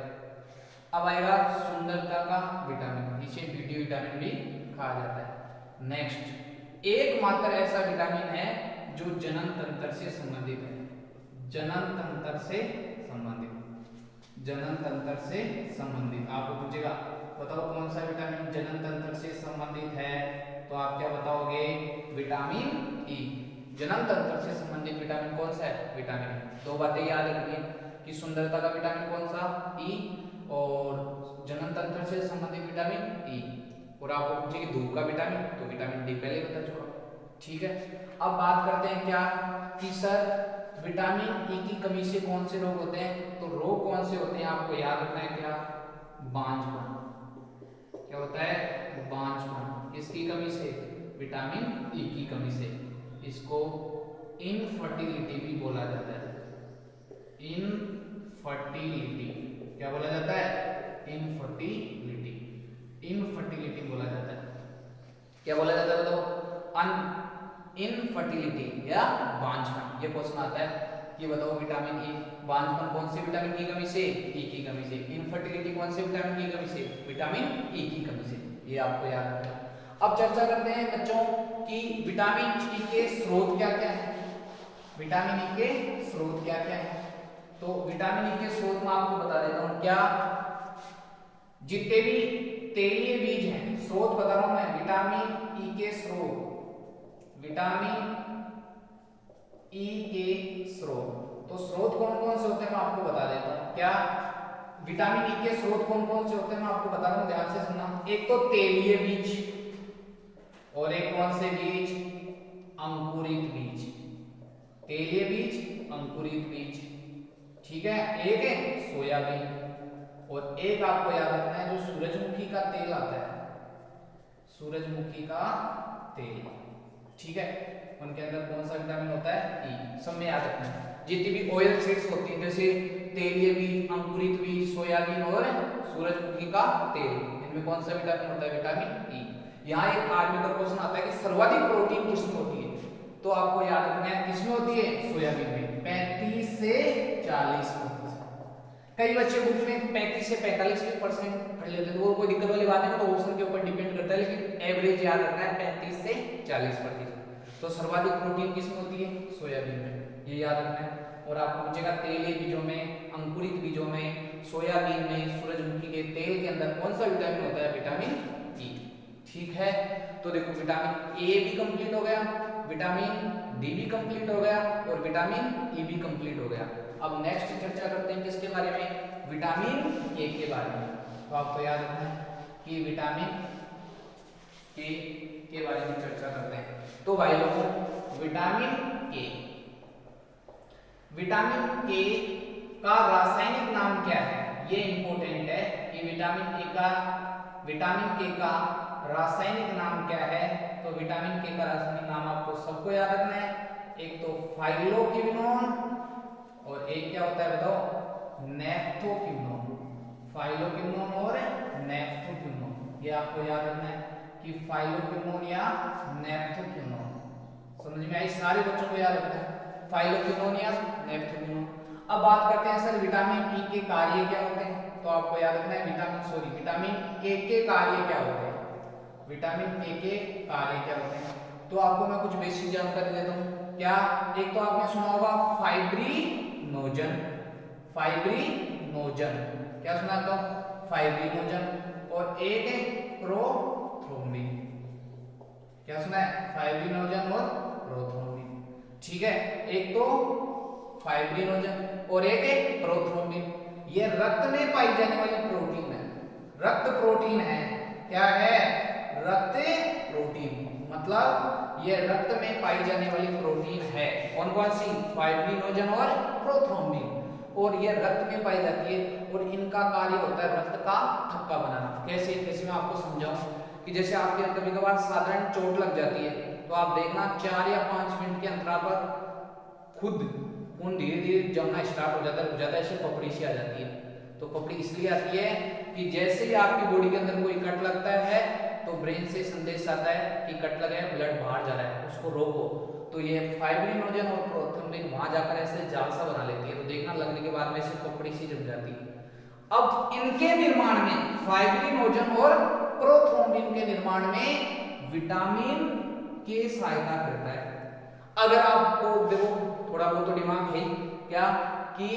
अब आएगा सुंदरता का विटामिन, इसे ब्यूटी विटामिन भी कहा जाता है। नेक्स्ट, एकमात्र ऐसा विटामिन है जो जनन तंत्र से संबंधित है। जनन तंत्र से संबंधित, जनन तंत्र से संबंधित। आपको पूछेगा बताओ कौन सा विटामिन जनन तंत्र से संबंधित है, तो आप क्या बताओगे? Vitamin E. जनन तंत्र से संबंधित विटामिन कौन सा है? Vitamin E. दो बातें याद रखिए कि सुंदरता का विटामिन कौन सा? ई, और जनन तंत्र से संबंधित विटामिन ई। और आपको पूछे कि धूप का विटामिन, तो विटामिन डी पहले बता चुका, ठीक है। अब बात करते हैं क्या कि सर विटामिन ई की कमी से कौन से रोग होते हैं, तो रोग कौन से होते हैं आपको याद रखना है क्या? बांझपन। क्या होता है? बांझपन। किसकी कमी से? विटामिन ई की कमी से। इसको इनफर्टिलिटी भी बोला जाता है। इनफर्टिलिटी क्या बोला जाता है? इनफर्टिलिटी। इनफर्टिलिटी बोला जाता है। क्या बोला जाता है बताओ? इनफर्टिलिटी या बांझपन। ये क्वेश्चन आता है कि बताओ विटामिन ई, बांझपन कौन से विटामिन की कमी से? ई की कमी से। इनफर्टिलिटी कौन से विटामिन की कमी से? विटामिन ई की कमी से। ये आपको याद रखना है। अब चर्चा करते हैं बच्चों कि विटामिन ई के स्रोत क्या क्या है। विटामिन ई के स्रोत क्या क्या है? तो विटामिन ई के स्रोत मैं आपको बता देता हूं। क्या? जितने भी तेलीय बीज हैं, स्रोत बता रहा हूं मैं, विटामिन ई के स्रोत, विटामिन ई के स्रोत। तो स्रोत कौन कौन से होते हैं मैं आपको बता देता हूं। क्या? विटामिन ई के स्रोत कौन कौन से होते हैं मैं आपको बता रहा हूं, ध्यान से सुनना। एक तो तेलीय बीज, और एक कौन से बीज? अंकुरित बीज। तेलीय बीज, अंकुरित बीज, ठीक है। एक है सोयाबीन, और एक आपको याद रखना है जो सूरजमुखी का तेल आता है, सूरजमुखी का तेल, ठीक है। उनके अंदर कौन सा विटामिन होता है? ई। सब में याद रखना है। जितनी भी ऑयल सीड्स होती हैं जैसे तेलीय बीज, अंकुरित बीज, सोयाबीन और सूरजमुखी का तेल, इनमें कौन सा विटामिन होता है? Vitamin E. यहाँ एक आर्मी का क्वेश्चन आता है कि सर्वाधिक प्रोटीन किसमें होती है? तो आपको याद रखना है किसमें होती है? सोयाबीन में 35 से 40%। कई बच्चे बुक में 35 से 45% पढ़ लेते हैं, वो कोई दिक्कत वाली बात है ना, तो ऑप्शन के ऊपर डिपेंड करता है, लेकिन एवरेज याद रखना है 35 से 40%। तो सर्वाधिक प्रोटीन किसमें होती है? सोयाबीन में, ये याद रखना है। और आपको पूछेगा तेलीय बीजों में, अंकुरित बीजों में, सोयाबीन में, सूरजमुखी के तेल के अंदर कौन सा विटामिन होता है? विटामिन ई, ठीक है। तो देखो विटामिन ए भी कंप्लीट हो गया, विटामिन डी भी कंप्लीट हो गया, और विटामिन ई भी कंप्लीट हो गया। अब नेक्स्ट चर्चा करते हैं किसके बारे में? विटामिन के बारे में। तो आपको याद रखना है कि विटामिन के बारे में चर्चा करते हैं। तो भाई लोगों, विटामिन के का रासायनिक नाम क्या है? ये इंपॉर्टेंट है कि विटामिन के का रासायनिक नाम क्या है? तो विटामिन के का रासायनिक नाम आपको सबको याद रखना है। एक तो फाइलोक्विनोन, और एक क्या होता है बताओ? नेफ्थोक्विनोन। फाइलोक्विनोन और नेफ्थोक्विनोन, ये आपको याद रखना है कि फाइलोक्विनोन या नेफ्थोक्विनोन। समझ में आई? सारे बच्चों को याद रखना है फाइलोक्विनोन या नेफ्थोक्विनोन। अब बात करते हैं सर विटामिन ई के कार्य क्या होते हैं? तो आपको याद रखना है विटामिन के कार्य क्या होते हैं? विटामिन के कार्य क्या होते हैं? तो आपको मैं कुछ बेसिक जानकारी देता हूँ। क्या? एक तो आपने सुना होगा फाइब्रिनोजन। क्या सुना तो? फाइब्रिनोजन। और एक है प्रोथ्रोम्बिन। क्या सुना है? फाइब्रिनोजन और प्रोथ्रोम्बिन, ठीक है। एक तो फाइब्रिनोजन और एक है प्रोथ्रोम्बिन। ये रक्त में पाई जाने वाली प्रोटीन है, रक्त प्रोटीन है। क्या है? रक्त प्रोटीन, मतलब ये रक्त में पाई जाने वाली प्रोटीन है। कौन कौन सी? फाइब्रिनोजन और प्रोथ्रोम्बिन। और ये रक्त में पाई जाती है, और इनका कार्य होता है रक्त का थक्का बनाना। कैसे मैं आपको समझाऊं कि जैसे आपके कभी कभार साधारण चोट लग जाती है, तो आप देखना 4 या 5 मिनट के अंतराल पर खुद खून धीरे धीरे जमना स्टार्ट हो जाता है, ऐसे पपड़ी सी आ जाती है। तो पपड़ी इसलिए आती है कि जैसे ही आपकी बॉडी के अंदर कोई कट लगता है, तो ब्रेन से संदेश आता है कि कट लगा है, ब्लड बाहर जा रहा है, उसको रोको। तो ये फाइब्रिनोजन और प्रोथ्रोम्बिन वहां जाकर ऐसे जाल सा बना लेती है, तो देखना लगने के बाद में ऐसे पपड़ी सी जम जाती है। अब इनके निर्माण में, फाइब्रिनोजन और प्रोथ्रोम्बिन के निर्माण में विटामिन के सहायता करता है। अगर आपको देखो थोड़ा बहुत तो दिमाग है क्या कि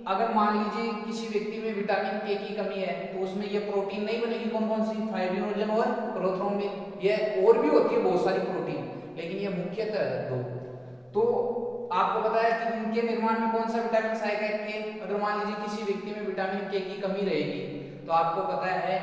अगर मान लीजिए किसी व्यक्ति में विटामिन के की कमी है, तो उसमें ये प्रोटीन नहीं बनेगी। कौन कौन सी? फाइब्रिनोजन और प्रोथ्रोम्बिन। ये और भी होती है बहुत सारी प्रोटीन, लेकिन ये मुख्यतः 2। तो आपको पता है कि इनके निर्माण में कौन सा विटामिन सहायक है? के। अगर मान लीजिए किसी व्यक्ति में विटामिन के की कमी रहेगी, तो आपको पता है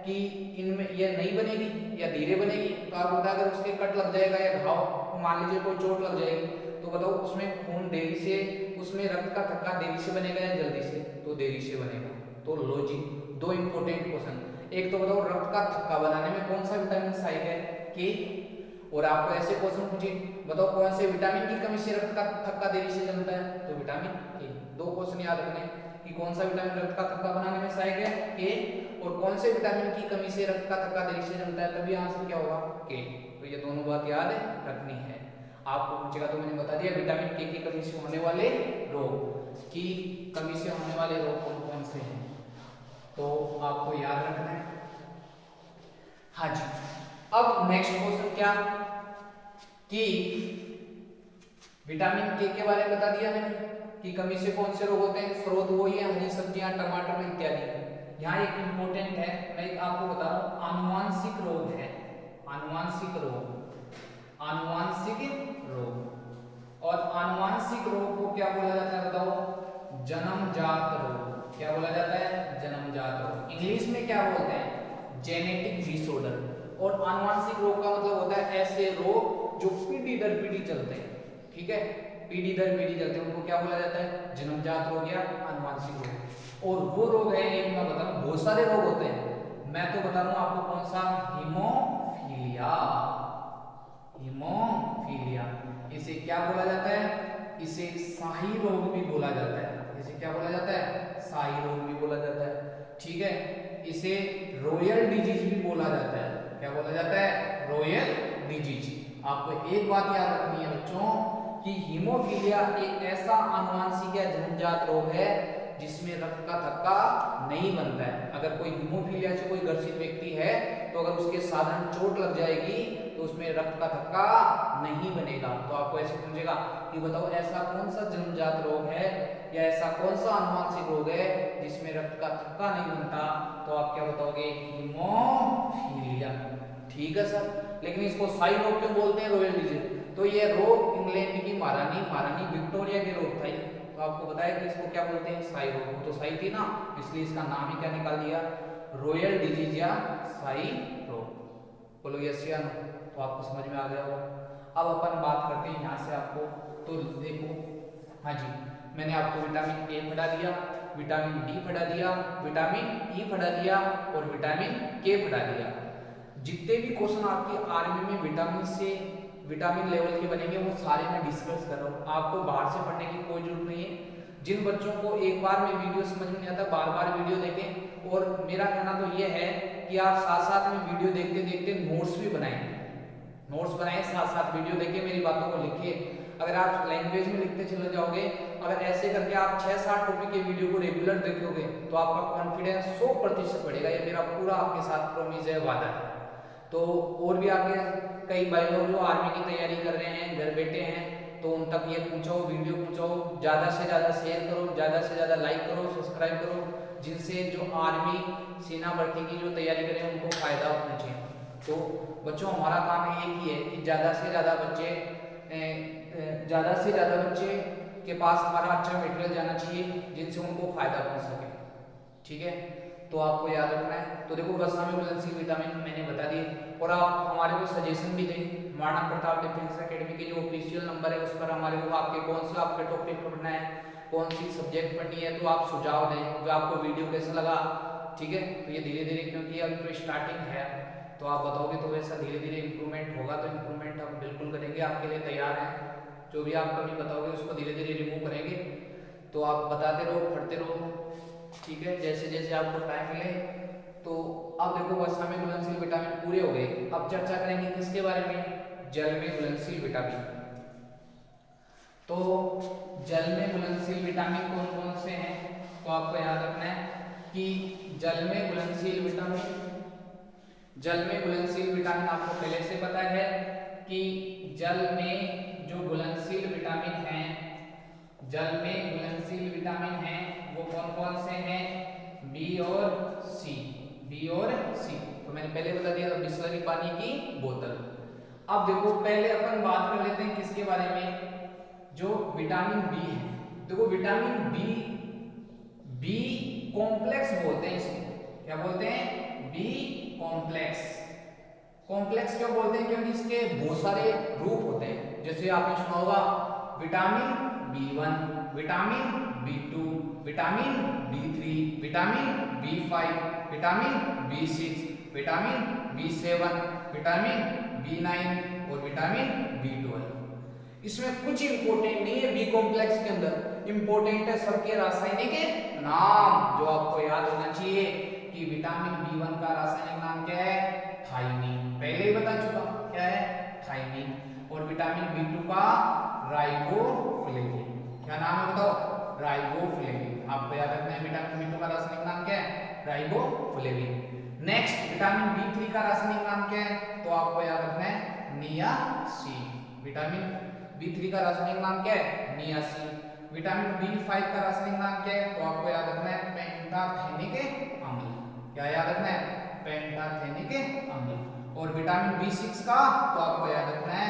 कि इनमें ये नहीं बनेगी या धीरे बनेगी। तो आपको पता है अगर उसके कट लग जाएगा या घाव, मान लीजिए कोई चोट लग जाएगी, तो बताओ उसमें खून देरी से, उसमें रक्त का थक्का देरी से बनेगा या जल्दी से? तो देरी से बनेगा। तो लॉजिक 2 इंपॉर्टेंट क्वेश्चन। एक तो बताओ रक्त का थक्का बनाने में कौन सा विटामिन सहायक है? के। और आपको ऐसे क्वेश्चन पूछे, बताओ कौन से विटामिन की कमी से रक्त का थक्का देरी से जमता है, तो विटामिन के। दो क्वेश्चन याद रखने कि कौन सा विटामिन रक्त का थक्का बनाने में सहायक है, के, और कौन से विटामिन की कमी से रक्त का थक्का देरी से जमता है, तभी आंसर क्या होगा, के। तो ये दोनों बात याद रखनी है। आपको पूछेगा तो मैंने बता दिया विटामिन के की कमी से होने वाले रोग, की कमी से होने वाले रोग कौन कौन से हैं, तो आपको याद रखना है। हाँ जी, अब नेक्स्ट क्वेश्चन क्या कि विटामिन के बारे में बता दिया मैंने कि कमी से कौन से रोग होते हैं, स्रोत वही है हरी सब्जियां, टमाटर इत्यादि। यहाँ एक इंपॉर्टेंट है, मैं आपको बता रहा हूँ, आनुवांशिक रोग है, आनुवांशिक रोग, आनुवांशिक रोग। और आनुवांशिक रोग को क्या बोला जाता है बताओ, जन्मजात रोग। क्या बोला जाता है, जन्मजात रोग। इंग्लिश में क्या बोलते हैं, जेनेटिक डिसऑर्डर। और आनुवांशिक रोग का मतलब होता है ऐसे रोग जो पीढ़ी दर पीढ़ी चलते हैं, ठीक है, पीढ़ी दर पीढ़ी चलते हैं, उनको क्या बोला जाता है, जन्मजात रोग या आनुवांशिक रोग। और वो रोग है, एक मैं बता रहा हूँ, बहुत सारे रोग होते हैं, मैं तो बता रहा हूँ आपको कौन सा, हीमोफीलिया, हीमोफीलिया। इसे क्या बोला जाता है, इसे शाही रोग भी बोला जाता है, इसे क्या बोला जाता है, शाही रोग भी बोला जाता है, ठीक है। इसे रॉयल डिजीज भी बोला जाता है, क्या बोला जाता है, रॉयल डिजीज। आपको एक बात याद रखनी है बच्चों कि हीमोफीलिया एक ऐसा आनुवांशिक या जन्मजात रोग है जिसमें रक्त का थक्का नहीं बनता है। अगर कोई हीमोफीलिया से कोई ग्रसित व्यक्ति है तो अगर उसके साधारण चोट लग जाएगी तो उसमें रक्त का थक्का नहीं बनेगा। तो आपको ऐसे पूछेगा कि बताओ ऐसा कौन सा जन्मजात रोग है या ऐसा कौन सा आनुवांशिक रोग है जिसमें रक्त का थक्का नहीं बनता, तो आप क्या बताओगे, हीमोफीलिया, ठीक है सर। लेकिन इसको शाही रोग क्यों बोलते हैं, रॉयल डिजीज, तो ये रोग इंग्लैंड की महारानी विक्टोरिया के रोग था। तो आपको बताया कि इसको क्या बोलते हैं, शाही रोग, तो शाही थी ना इसलिए इसका नाम ही क्या निकाल दिया, रॉयल डिजीज या शाही रोग। बोलो यस या नो, तो आपको समझ में आ गया होगा। अब अपन बात करते हैं यहाँ से आपको, तो देखो, हाँ जी, मैंने आपको विटामिन ए पढ़ा दिया, विटामिन डी पढ़ा दिया, विटामिन ई पढ़ा दिया और विटामिन के पढ़ा दिया। जितने भी क्वेश्चन आपकी आर्मी में विटामिन से विटामिन लेवल के बनेंगे वो सारे मैं डिस्कस कर रहा हूँ, आपको बाहर से पढ़ने की कोई जरूरत नहीं है। जिन बच्चों को एक बार में वीडियो समझ में नहीं आता बार बार वीडियो देखें, और मेरा कहना तो ये है कि आप साथ साथ में वीडियो देखते देखते नोट्स भी बनाएं, नोट्स बनाएं, साथ साथ वीडियो देखिए, मेरी बातों को लिखिए। अगर आप लैंग्वेज में लिखते चले जाओगे, अगर ऐसे करके आप 6-7 टॉपिक के वीडियो को रेगुलर देखोगे तो आपका कॉन्फिडेंस 100% बढ़ेगा, ये मेरा पूरा आपके साथ प्रॉमिस है, वादा है। तो और भी आगे कई भाई लोग जो आर्मी की तैयारी कर रहे हैं, घर बैठे हैं, तो उन तक ये पहुंचाओ, वीडियो पहुंचाओ, ज़्यादा से ज़्यादा शेयर करो, ज़्यादा से ज़्यादा लाइक करो, सब्सक्राइब करो, जिनसे जो आर्मी सेना भर्ती की जो तैयारी करें उनको फ़ायदा पहुँचे। तो बच्चों हमारा काम एक ही है कि ज़्यादा से ज़्यादा बच्चे के पास हमारा अच्छा मटेरियल जाना चाहिए जिनसे उनको फ़ायदा पहुँच सके, ठीक है। तो आपको याद रखना है। तो देखो वसा में घुलनशील विटामिन मैंने बता दिए, और आप हमारे को सजेशन भी दें, महाराणा प्रताप डिफेंस एकेडमी के जो ऑफिशियल नंबर है उस पर हमारे को आपके कौन सा आपके टॉपिक पढ़ना है, कौन सी सब्जेक्ट पढ़नी है, तो आप सुझाव दें कि आपको वीडियो कैसा लगा, ठीक है। तो ये धीरे धीरे, क्योंकि अभी तो स्टार्टिंग है, तो आप बताओगे तो वैसा धीरे धीरे इंप्रूवमेंट होगा, तो इंप्रूवमेंट हम बिल्कुल करेंगे, आपके लिए तैयार हैं। जो भी आप कभी बताओगे उसको धीरे धीरे रिमूव करेंगे। तो आप बताते रहो, पढ़ते रहो, ठीक है, जैसे जैसे आपको टाइम मिले। तो अब देखो वसा में घुलनशील विटामिन पूरे हो गए, अब चर्चा करेंगे किसके बारे में, जल में घुलनशील विटामिन। तो जल में घुलनशील विटामिन कौन कौन से हैं, तो आपको याद रखना है कि जल में घुलनशील विटामिन आपको पहले से पता है कि जल में जो घुलनशील विटामिन हैं, जल में घुलनशील विटामिन हैं वो कौन कौन से हैं, बी और सी, बी और सी। तो मैंने पहले बता दिया था, बिस्लरी पानी की बोतल। अब देखो पहले अपन बात कर लेते हैं किसके बारे में, जो विटामिन बी है। देखो विटामिन बी कॉम्प्लेक्स बोलते हैं इसको, क्या बोलते हैं, बी कॉम्प्लेक्स। कॉम्प्लेक्स क्यों बोलते हैं, क्योंकि इसके बहुत सारे रूप होते हैं। जैसे आपने सुना होगा vitamin B1, vitamin B2, vitamin B3, vitamin B5, vitamin B6, vitamin B7, vitamin B9 और विटामिन B12। इसमें कुछ इंपॉर्टेंट नहीं है बी कॉम्प्लेक्स के अंदर, इंपॉर्टेंट है सबके रासायनिक नाम जो आपको याद होना चाहिए कि विटामिन B1 का रासायनिक नाम क्या है, थायमीन, पहले ही बता चुका क्या है, थायमीन। और विटामिन B2 का राइबोफ्लेविन, क्या नाम है बताओ, राइबोफ्लेविन। आपको याद रखना है विटामिन B2 का रासायनिक नाम क्या है, राइबोफ्लेविन। नेक्स्ट विटामिन B3 का रासायनिक नाम क्या है, तो आपको याद रखना है नियासिन। विटामिन B3 का रासायनिक नाम क्या है, नियासिन। विटामिन B5 का रासायनिक नाम क्या है, तो आपको याद रखना है पेंटाथेनिक अम्ल। क्या याद रखना है, पेंटाथेनिक अम्ल। और विटामिन B6 का तो आपको याद रखना है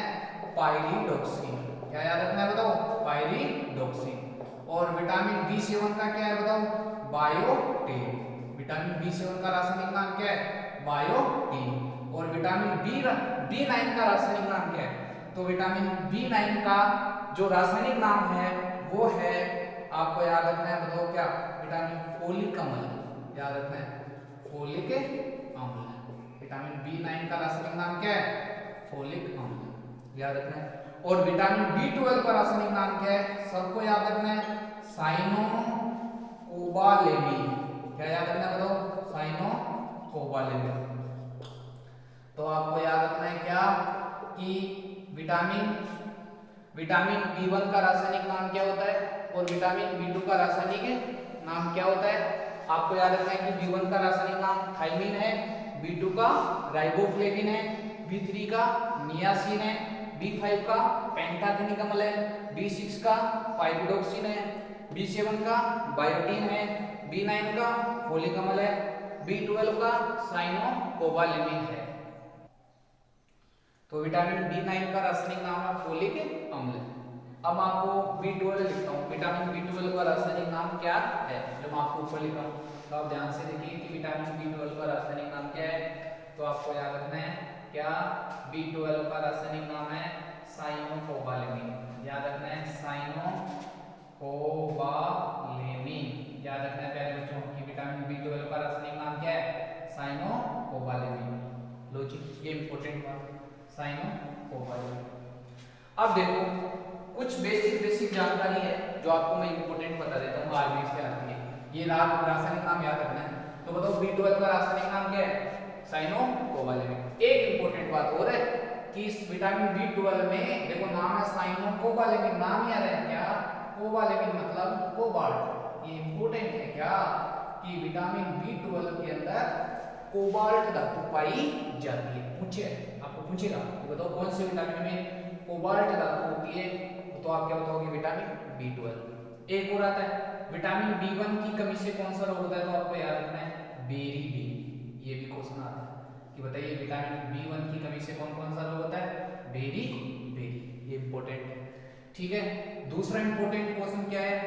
पाइरिडॉक्सिन। क्या याद रखना है बताओ, पाइरिडॉक्सिन। और विटामिन B7 का क्या है बताओ, बायोटिन। विटामिन B7 का रासायनिक नाम क्या है, बायोटिन। और विटामिन B9 का रासायनिक नाम क्या है, तो विटामिन B9 का जो रासायनिक नाम है वो है, आपको याद रखना है बताओ क्या, विटामिन फोलिक अम्ल। याद रखना है फोलिक अम्ल। विटामिन B9 का रासायनिक नाम क्या है, फोलिक अम्ल, याद रखना है। और विटामिन B12 का रासायनिक नाम क्या है, सबको याद रखना है साइनोकोबालेमिन। क्या याद रखना है बताओ, साइनोकोबालेमिन। तो आपको याद रखना है क्या कि विटामिन B1 का रासायनिक नाम क्या होता है और विटामिन B2 का रासायनिक नाम क्या होता है। आपको याद रखना है कि B1 का रासायनिक नाम थायमीन है, B2 का राइबोफ्लेविन है, B3 का नियासिन है, B5 का पेंटाथेनिक अम्ल है, B6 का पाइरिडॉक्सिन है, B7 का बायोटिन है, B9 का फोलिक अम्ल है, B12 का साइनोकोबालेमिन है। तो विटामिन B9 का रासायनिक नाम है फोलिक अम्ल। अब आपको B12 लिखता हूँ, विटामिन B12 का रासायनिक नाम क्या है, जो मैं आपको ऊपर लिखा हूँ। तो आप ध्यान से देखिए कि विटामिन B12 का रासायनिक नाम क्या है, तो आपको याद रखना है क्या, B12 का रासायनिक नाम है साइनोकोबालेमिन। याद रखना है साइनोकोबालेमिन। याद रखना है प्यारे बच्चों कि विटामिन B12 का रासायनिक नाम क्या है, साइनोकोबालेमिन। लो जी, ये इंपॉर्टेंट बात, साइनोकोबालेमिन। अब देखो कुछ बेसिक जानकारी है जो आपको मैं इंपॉर्टेंट बता देता हूँ, आर्मी से आती है। ये रासायनिक नाम याद रखना है। तो बताओ B12 का रासायनिक नाम क्या है, साइनोकोबालेमिन। एक इंपॉर्टेंट बात और है कि इस विटामिन B12 में देखो नाम है साइनोकोबालेमिन, नाम याद है क्या, कोबालेमिन मतलब कोबाल्ट। ये इंपॉर्टेंट है क्या कि विटामिन B12 के अंदर कोबाल्ट धातु पाई जाती है। पूछे आपको पूछेगा कि बताओ कौन से विटामिन में कोबाल्ट धातु होती है, तो आप क्या बताओगे, विटामिन B12। एक और आता है विटामिन B1 की कमी से कौन सा रोग होता है, तो आपको याद रखना है बेरी। ये भी क्वेश्चन आता है कि बताइए विटामिन B1 की कमी से कौन कौन सा रोग होता है, बेरी। ये इंपॉर्टेंट है, ठीक है। दूसरा इंपॉर्टेंट क्वेश्चन क्या है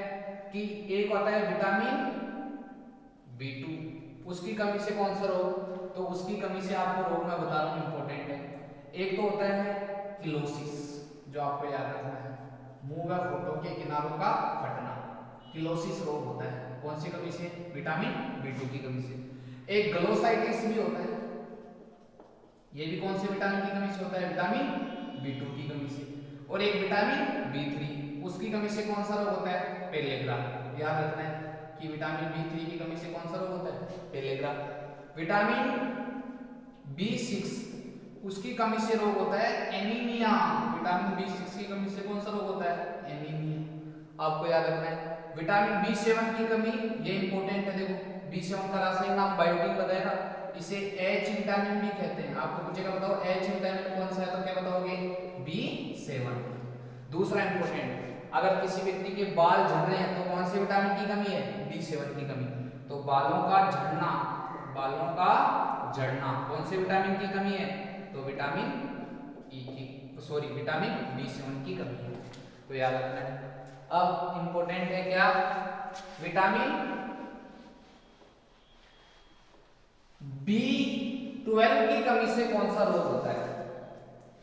कि एक आता है विटामिन B2, उसकी कमी से कौन सा रोग, तो उसकी कमी से आपको रोग मैं बता रहा हूँ, इंपॉर्टेंट है। एक तो होता है किलोसिस, जो आपको याद रखना है, मुंह व होठों के किनारों का फटना, किलोसिस रोग होता है। कौन सी कमी से, विटामिन B2 की कमी से। एक ग्लोसाइटिस भी होता है, ये भी कौन से विटामिन की कमी से होता है, विटामिन B2 की कमी से। और एक विटामिन B3, उसकी कमी से कौन सा रोग होता है, पेलेग्रा। याद रखना है कि विटामिन B3 की कमी से कौन सा रोग होता है, पेलेग्रा। विटामिन B6, उसकी कमी से रोग होता है एनीमिया। विटामिन B6 की कमी से कौन सा रोग होता है, एनीमिया। आपको याद रखना है विटामिन B7 की कमी, ये इंपॉर्टेंट है। देखो B7 का रासायनिक नाम बायोटिन बताएगा, इसे H विटामिन भी कहते हैं। आपको पूछेगा बताओ H विटामिन कौन सा है, तो क्या बताओगे, B7। दूसरा इंपॉर्टेंट, अगर किसी व्यक्ति के बाल झड़ रहे हैं तो कौन से विटामिन की कमी है, B7 की कमी। तो बालों का झड़ना कौन से विटामिन की कमी है, तो विटामिन विटामिन B7 की कमी है। तो याद रखना है। अब इंपॉर्टेंट है क्या, विटामिन B12 की कमी से कौन सा रोग होता है,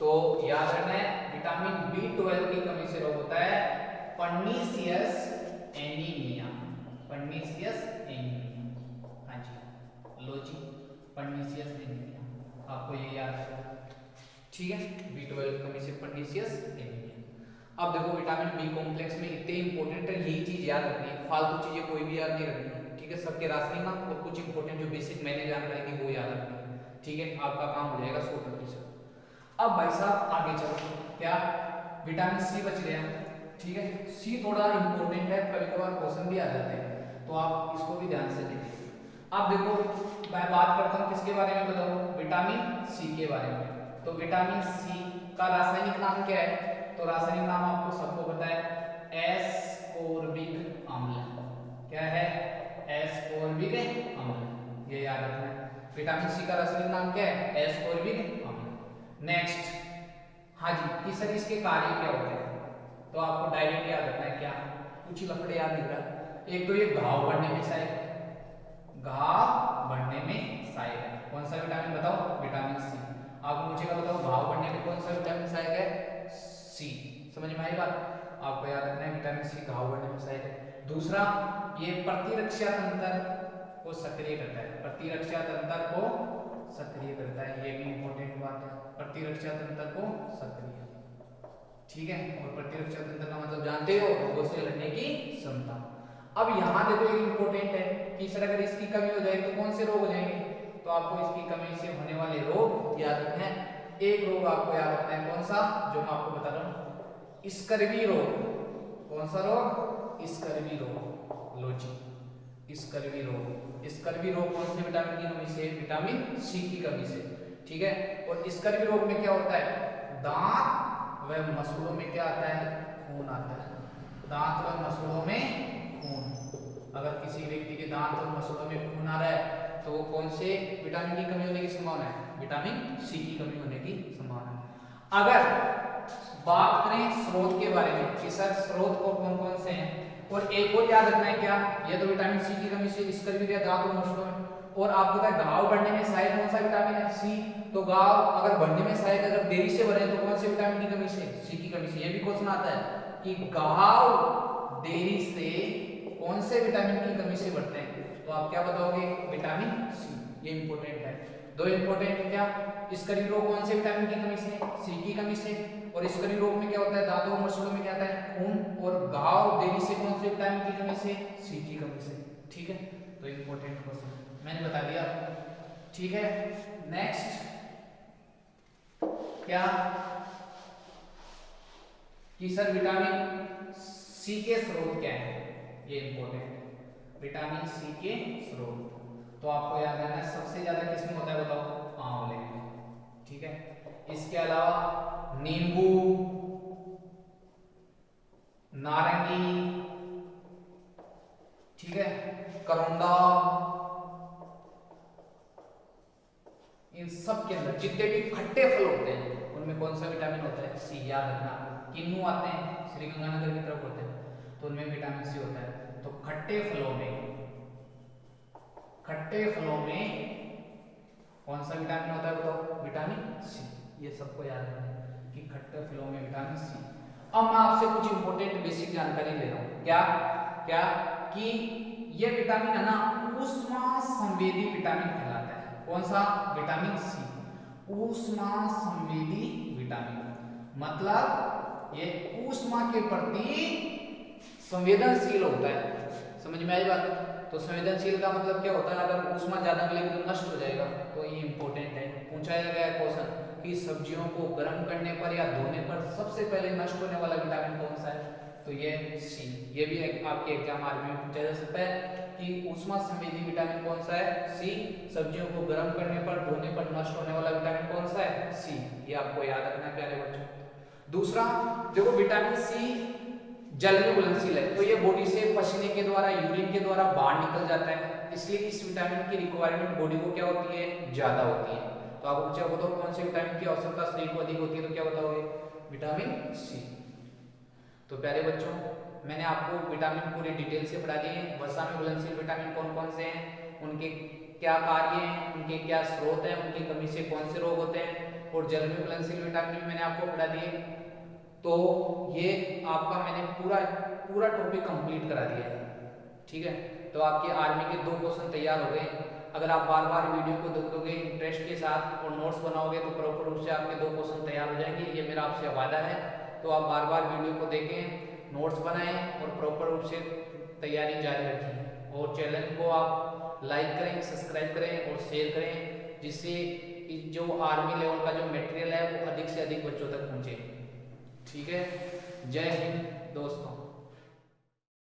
तो याद रखना है विटामिन B12 की कमी से रोग होता है पर्नीशियस एनीमिया। हाँ जी, लो जी, पर्नीशियस एनीमिया, आपको ये याद है, ठीक है, B12 कमी से पर्नीशियस एनीमिया। अब देखो विटामिन बी कॉम्प्लेक्स में इतने इंपॉर्टेंट है, यही चीज याद रखनी है, फालतू चीजें कोई भी याद नहीं रखनी है, ठीक है। सबके रास्ते ना और कुछ इंपॉर्टेंट जो बेसिक मैंने जानकारी थी वो याद रखनी है, ठीक है, आपका काम हो जाएगा 100%। अब भाई साहब आगे चलो, क्या विटामिन सी बच गया, ठीक है। सी थोड़ा इंपॉर्टेंट है, कभी कभार क्वेश्चन भी आ जाते हैं, तो आप इसको भी ध्यान से देखिए। अब देखो मैं बात करता हूँ किसके बारे में बताओ, विटामिन सी के बारे में। तो विटामिन सी का रासायनिक नाम क्या है, तो रासायनिक नाम आपको सबको पता है, एस्कोर्बिक अम्ल। क्या है, एस्कोर्बिक अम्ल, ये याद रखना है। विटामिन सी का रासायनिक नाम क्या है, एस्कोर्बिक अम्ल। नेक्स्ट, हाँ जी, कि सर इसके कार्य क्या होते हैं, तो आपको डायरेक्ट याद रखना है, क्या कुछ ही लफड़े याद नहीं रहा। एक तो ये घाव बढ़ने में सहायक है, घाव बढ़ने में सहायक है, कौन सा विटामिन बताओ, विटामिन सी। आप पूछेगा बताओ घाव बढ़ने में कौन सा विटामिन सहायक है, सी। समझ में आई बात, आपको याद रखना है विटामिन सी घाव बढ़ने में सहायक है। दूसरा, ये प्रतिरक्षा तंत्र को सक्रिय करता है, प्रतिरक्षा तंत्र को सक्रिय करता है, ये भी इंपॉर्टेंट बात है, प्रतिरक्षा तंत्र को सक्रिय, ठीक है। और प्रतिरक्षा तंत्र का मतलब जानते हो, रोगों से लड़ने की क्षमता। अब यहाँ देखो एक इंपॉर्टेंट है कि सर अगर इसकी कमी हो जाए तो कौन से रोग हो जाएंगे, तो आपको इसकी कमी से होने वाले रोग याद रखना है। एक रोग आपको याद रखना है, कौन सा, जो मैं आपको बता रहा हूँ, स्कर्वी रोग। कौन सा रोग, स्कर्वी रोग, लो जी, स्कर्वी रोग। स्कर्वी रोग कौन से विटामिन की कमी से, विटामिन सी की कमी से, ठीक है। और स्कर्वी रोग में क्या होता है, दांत व मसूड़ों में क्या आता है, खून आता है, दांत व मसूड़ों में खून। अगर किसी व्यक्ति के दांत और मसूड़ों में खून आ रहा है तो वो कौन से विटामिन की कमी होने की संभावना है, विटामिन सी की कमी होने की संभावना है। अगर बात करें स्रोत के बारे में कि सर स्रोत को कौन कौन से हैं, और एक और याद रखना है, क्या, ये तो विटामिन सी की कमी से स्कर्वी या दांत और मसूड़ों में, और आपको पता है घाव बढ़ने में सहायक कौन सा विटामिन है, सी। तो घाव अगर बढ़ने में सहायक अगर देरी से बढ़े तो कौन से विटामिन की कमी से, सी की कमी से। ये भी क्वेश्चन आता है कि घाव देरी से कौन से विटामिन की कमी से बढ़ते हैं, तो आप क्या बताओगे, विटामिन सी। ये इंपॉर्टेंट है, दो इंपॉर्टेंट है, क्या, स्कर्वी रोग कौन से विटामिन की कमी से, सी की कमी से। और स्कर्वी रोग में क्या होता है, दांतों और मसूड़ों में क्या आता है, खून। और घाव देरी से कौन से विटामिन की कमी से, सी की कमी से, ठीक है। तो इंपॉर्टेंट क्वेश्चन मैंने बता दिया, ठीक है। नेक्स्ट क्या, कि सर विटामिन सी के स्रोत क्या है, ये इंपॉर्टेंट है, विटामिन सी के स्रोत। तो आपको याद रखना है सबसे ज्यादा किसमें होता है बताओ, आंवले में, ठीक है। इसके अलावा नींबू, नारंगी, ठीक है, करोंदा, इन सब के अंदर जितने भी खट्टे फल होते हैं उनमें कौन सा विटामिन होता है, सी। याद रखना, किन्नू आते हैं श्रीगंगानगर की तरफ होते हैं तो उनमें विटामिन सी होता है। तो खट्टे फलों में कौन सा विटामिन होता है बताओ, विटामिन सी। ये सबको याद रखना कि खट्टे फलों में विटामिन सी। अब मैं आपसे कुछ इंपॉर्टेंट बेसिक जानकारी ले रहा हूं, क्या कि ये विटामिन है ना ऊष्मा संवेदी विटामिन कहलाता है। कौन सा, विटामिन सी, ऊष्मा संवेदी विटामिन, मतलब ये ऊष्मा के प्रति संवेदनशील होता है। समझ में आई बात, तो संवेदनशील का मतलब क्या होता है, अगर ऊष्मा ज्यादा मिलेगी तो नष्ट हो जाएगा, तो ये इंपॉर्टेंट है। पूछा गया क्वेश्चन कि सब्जियों को गर्म करने पर या धोने पर सबसे पहले नष्ट होने वाला विटामिन कौन सा है, तो ये सी। ये भी आपके एग्जाम आर्मी में पूछा जा सकता है कि ऊष्मा संवेदी विटामिन कौन सा है, सी। सब्जियों को गर्म करने पर धोने पर नष्ट होने वाला विटामिन कौन सा है, सी। ये आपको याद रखना है प्यारे बच्चों। दूसरा देखो विटामिन सी जल में घुलनशील है, तो ये बॉडी से पसीने के द्वारा, यूरिन के द्वारा बाहर निकल जाता है, इसलिए इस विटामिन की रिक्वायरमेंट बॉडी को क्या होती है, ज्यादा होती है। तो आप पूछा बताओ कौन से विटामिन की आवश्यकता शरीर को अधिक होती है, तो क्या बताओगे, विटामिन सी। तो प्यारे बच्चों मैंने आपको विटामिन पूरी डिटेल से पढ़ा दिए। वसा में घुलनशील विटामिन कौन कौन से हैं, उनके क्या कार्य हैं, उनके क्या स्रोत हैं, उनकी कमी से कौन से रोग होते हैं, और जल में घुलनशील विटामिन भी मैंने आपको पढ़ा दिए। तो ये आपका मैंने पूरा टॉपिक कंप्लीट करा दिया है, ठीक है। तो आपके आर्मी के 2 क्वेश्चन तैयार हो गए। अगर आप बार बार वीडियो को देखोगे इंटरेस्ट के साथ और नोट्स बनाओगे तो प्रॉपर रूप से आपके 2 क्वेश्चन तैयार हो जाएंगे, ये मेरा आपसे वादा है। तो आप बार बार वीडियो को देखें, नोट्स बनाएं और प्रॉपर रूप से तैयारी जारी रखें। और चैनल को आप लाइक करें, सब्सक्राइब करें और शेयर करें, जिससे जो आर्मी लेवल का जो मटेरियल है वो अधिक से अधिक बच्चों तक पहुँचे। ठीक है, जय हिंद दोस्तों।